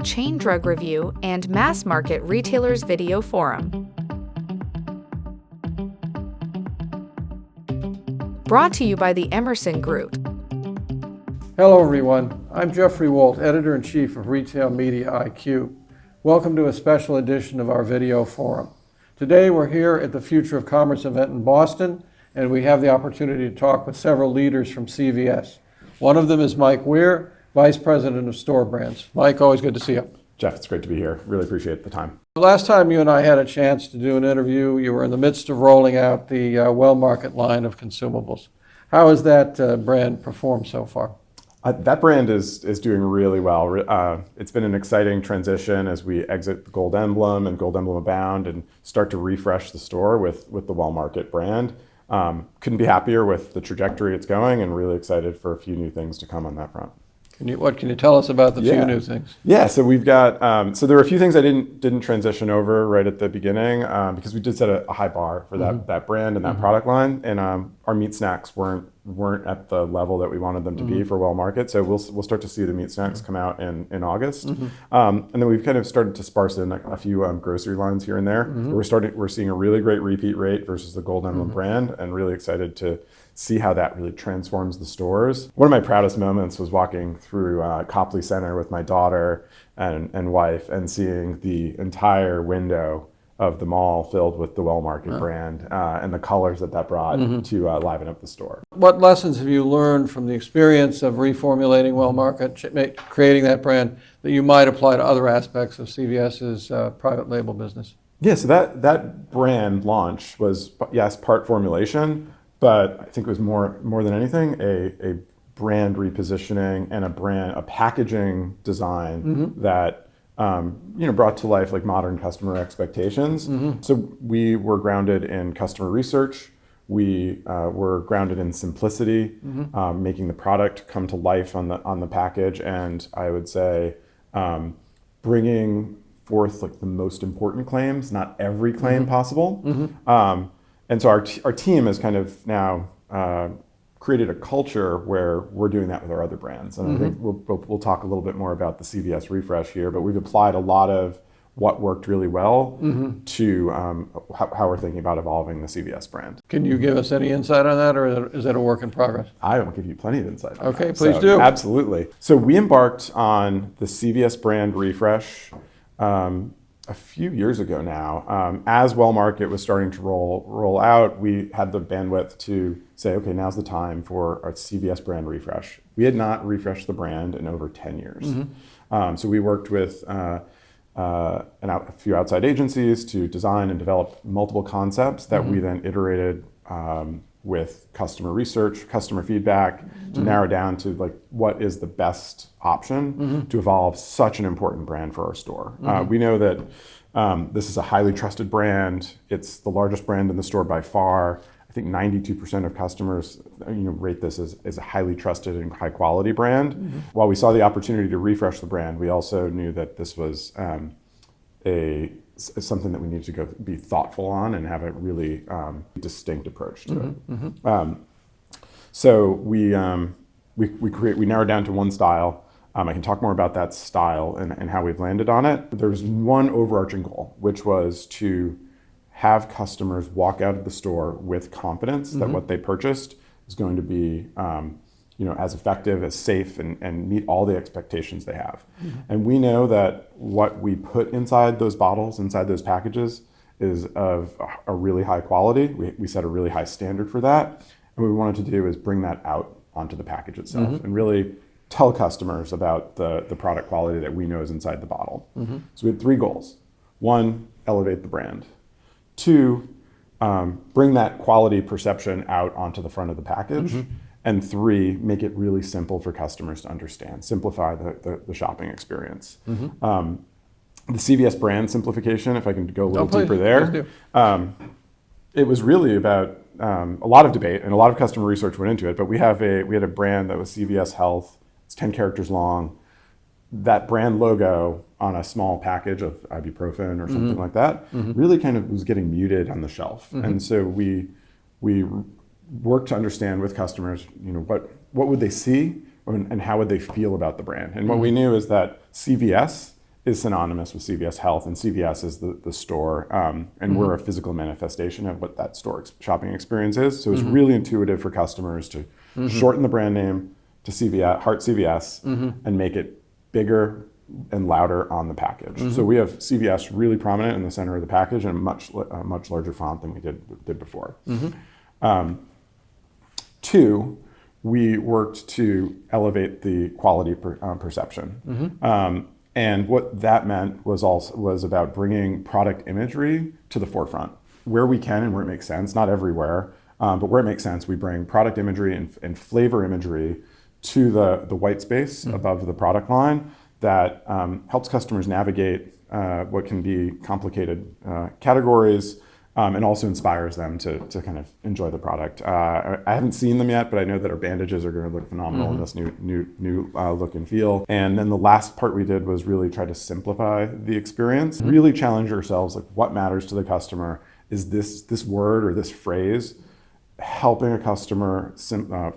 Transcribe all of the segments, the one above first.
chain drug review and mass market retailers video forum. Brought to you by the Emerson Group. Hello everyone, I'm Jeffrey Walt, Editor-in-Chief of Retail Media IQ. Welcome to a special edition of our video forum. Today we're here at the Future of Commerce event in Boston, and we have the opportunity to talk with several leaders from CVS. One of them is Mike Wier, Vice President of Store Brands. Mike, always good to see you. Jeff, it's great to be here. Really appreciate the time. The last time you and I had a chance to do an interview, you were in the midst of rolling out the Well Market line of consumables. How has that brand performed so far? That brand is doing really well. It's been an exciting transition as we exit the Gold Emblem and Gold Emblem Abound and start to refresh the store with the Well Market brand. Couldn't be happier with the trajectory it's going, and really excited for a few new things to come on that front. What can you tell us about the few new things? Yeah, so we've got, so there were a few things I didn't transition over right at the beginning because we did set a high bar for that brand and that product line, and our meat snacks weren't at the level that we wanted them to be for Well Market. So we'll start to see the meat snacks come out in August, and then we've kind of started to sparse in a few grocery lines here and there. We're seeing a really great repeat rate versus the Gold Emblem brand, and really excited to see how that really transforms the stores. One of my proudest moments was walking through Copley Center with my daughter and wife and seeing the entire window of the mall filled with the Well Market brand and the colors that brought to liven up the store. What lessons have you learned from the experience of reformulating Well Market, creating that brand, that you might apply to other aspects of CVS's private label business? Yeah, so that brand launch was, yes, part formulation, but I think it was more than anything a brand repositioning and a packaging design that brought to life like modern customer expectations. So we were grounded in customer research. We were grounded in simplicity, making the product come to life on the package, and I would say bringing forth like the most important claims, not every claim possible. And so our team has kind of now created a culture where we're doing that with our other brands. And I think we'll talk a little bit more about the CVS refresh here, but we've applied a lot of what worked really well to how we're thinking about evolving the CVS brand. Can you give us any insight on that, or is that a work in progress? I will give you plenty of insight on Okay, that. please do. Absolutely. So we embarked on the CVS brand refresh a few years ago now. As Well Market was starting to roll out, we had the bandwidth to say, okay, now's the time for our CVS brand refresh. We had not refreshed the brand in over 10 years. So we worked with a few outside agencies to design and develop multiple concepts that we then iterated with customer research, customer feedback, to narrow down to like what is the best option to evolve such an important brand for our store. We know that this is a highly trusted brand. It's the largest brand in the store by far. I think 92% of customers rate this as a highly trusted and high quality brand. While we saw the opportunity to refresh the brand, we also knew that this was something that we need to go be thoughtful on and have a really distinct approach to it. So we narrowed down to one style. I can talk more about that style and how we've landed on it. There was one overarching goal, which was to have customers walk out of the store with confidence that what they purchased is going to be as effective, as safe, and meet all the expectations they have. And we know that what we put inside those bottles, inside those packages, is of a really high quality. We set a really high standard for that. And what we wanted to do is bring that out onto the package itself and really tell customers about the product quality that we know is inside the bottle. So we had three goals. One, elevate the brand. Two, bring that quality perception out onto the front of the package. And three, make it really simple for customers to understand, simplify the shopping experience. The CVS brand simplification, if I can go a little deeper there, it was really about a lot of debate and a lot of customer research went into it, but we had a brand that was CVS Health. It's 10 characters long. That brand logo on a small package of ibuprofen or something like that really kind of was getting muted on the shelf. And so we work to understand with customers, what would they see and how would they feel about the brand. And what we knew is that CVS is synonymous with CVS Health, and CVS is the store, and we're a physical manifestation of what that store shopping experience is. So it's really intuitive for customers to shorten the brand name to CVS, Heart CVS, and make it bigger and louder on the package. So we have CVS really prominent in the center of the package and a much larger font than we did before. Two, we worked to elevate the quality perception. And what that meant was about bringing product imagery to the forefront. Where we can and where it makes sense, not everywhere, but where it makes sense, we bring product imagery and flavor imagery to the white space above the product line that helps customers navigate what can be complicated categories, and also inspires them to kind of enjoy the product. I haven't seen them yet, but I know that our bandages are going to look phenomenal in this new look and feel. And then the last part we did was really try to simplify the experience, really challenge ourselves, like what matters to the customer? Is this word or this phrase helping a customer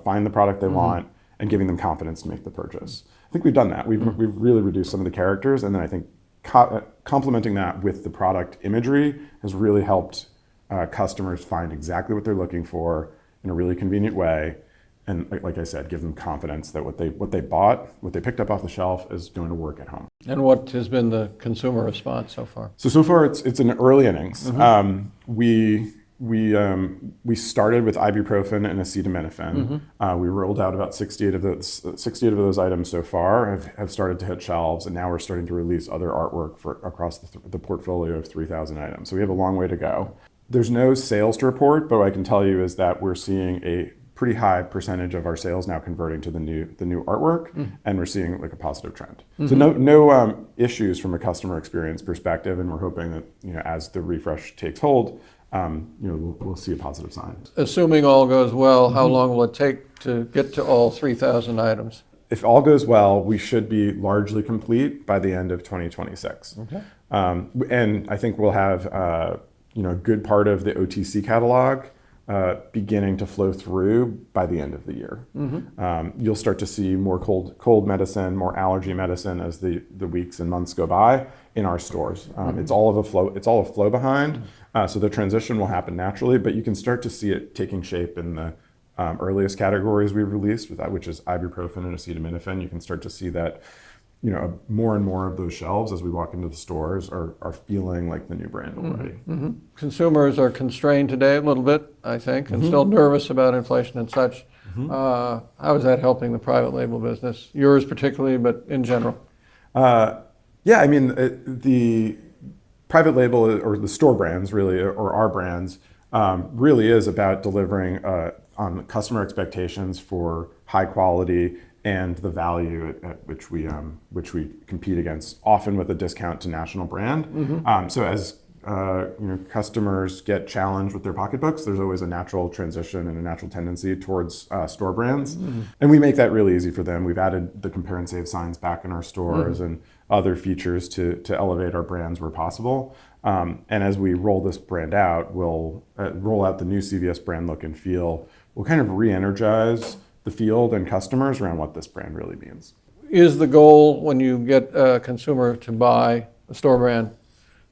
find the product they want and giving them confidence to make the purchase? I think we've done that. We've really reduced some of the characters, and then I think complementing that with the product imagery has really helped customers find exactly what they're looking for in a really convenient way. And like I said, give them confidence that what they bought, what they picked up off the shelf is going to work at home. And what has been the consumer response so far? So far it's in early innings. We started with ibuprofen and acetaminophen. We rolled out about 68 of those items so far, have started to hit shelves, and now we're starting to release other artwork across the portfolio of 3,000 items. So we have a long way to go. There's no sales to report, but what I can tell you is that we're seeing a pretty high percentage of our sales now converting to the new artwork, and we're seeing like a positive trend. So no issues from a customer experience perspective, and we're hoping that as the refresh takes hold, we'll see a positive sign. Assuming all goes well, how long will it take to get to all 3,000 items? If all goes well, we should be largely complete by the end of 2026. Okay. And I think we'll have a good part of the OTC catalog beginning to flow through by the end of the year. You'll start to see more cold medicine, more allergy medicine as the weeks and months go by in our stores. It's all a flow behind, so the transition will happen naturally, but you can start to see it taking shape in the earliest categories we've released, which is ibuprofen and acetaminophen. You can start to see that more and more of those shelves as we walk into the stores are feeling like the new brand already. Consumers are constrained today a little bit, I think, and still nervous about inflation and such. How is that helping the private label business? Yours particularly, but in general? Yeah, I mean, the private label or the store brands really, or our brands, really is about delivering on customer expectations for high quality and the value at which we compete against, often with a discount to national brand. So as customers get challenged with their pocketbooks, there's always a natural transition and a natural tendency towards store brands, and we make that really easy for them. We've added the compare and save signs back in our stores and other features to elevate our brands where possible. And as we roll this brand out, we'll roll out the new CVS brand look and feel. We'll kind of re-energize the field and customers around what this brand really means. Is the goal, when you get a consumer to buy a store brand,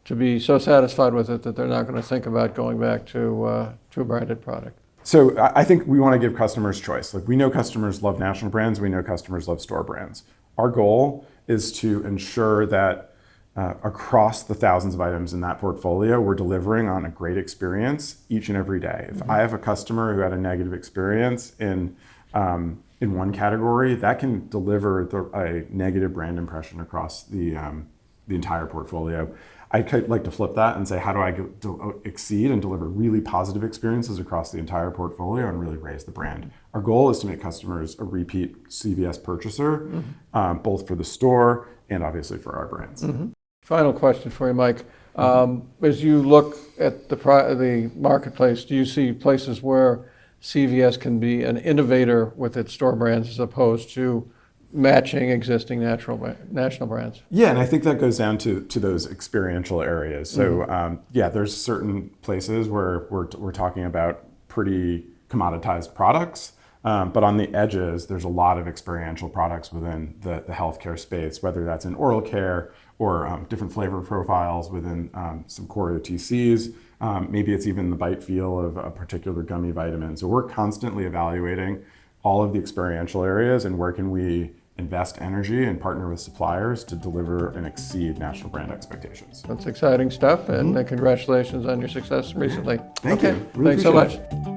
to be so satisfied with it that they're not going to think about going back to a branded product? So I think we want to give customers choice. Like, we know customers love national brands, we know customers love store brands. Our goal is to ensure that across the thousands of items in that portfolio, we're delivering on a great experience each and every day. If I have a customer who had a negative experience in one category, that can deliver a negative brand impression across the entire portfolio. I'd like to flip that and say, how do I exceed and deliver really positive experiences across the entire portfolio and really raise the brand? Our goal is to make customers a repeat CVS purchaser, both for the store and obviously for our brands. Final question for you, Mike. As you look at the marketplace, do you see places where CVS can be an innovator with its store brands as opposed to matching existing national brands? Yeah, and I think that goes down to those experiential areas. So there's certain places where we're talking about pretty commoditized products, But on the edges, there's a lot of experiential products within the healthcare space, whether that's in oral care or different flavor profiles within some core OTCs. Maybe it's even the bite feel of a particular gummy vitamin. So we're constantly evaluating all of the experiential areas and where can we invest energy and partner with suppliers to deliver and exceed national brand expectations. That's exciting stuff, and congratulations on your success recently. Thank you. Really Thanks so appreciate much. it.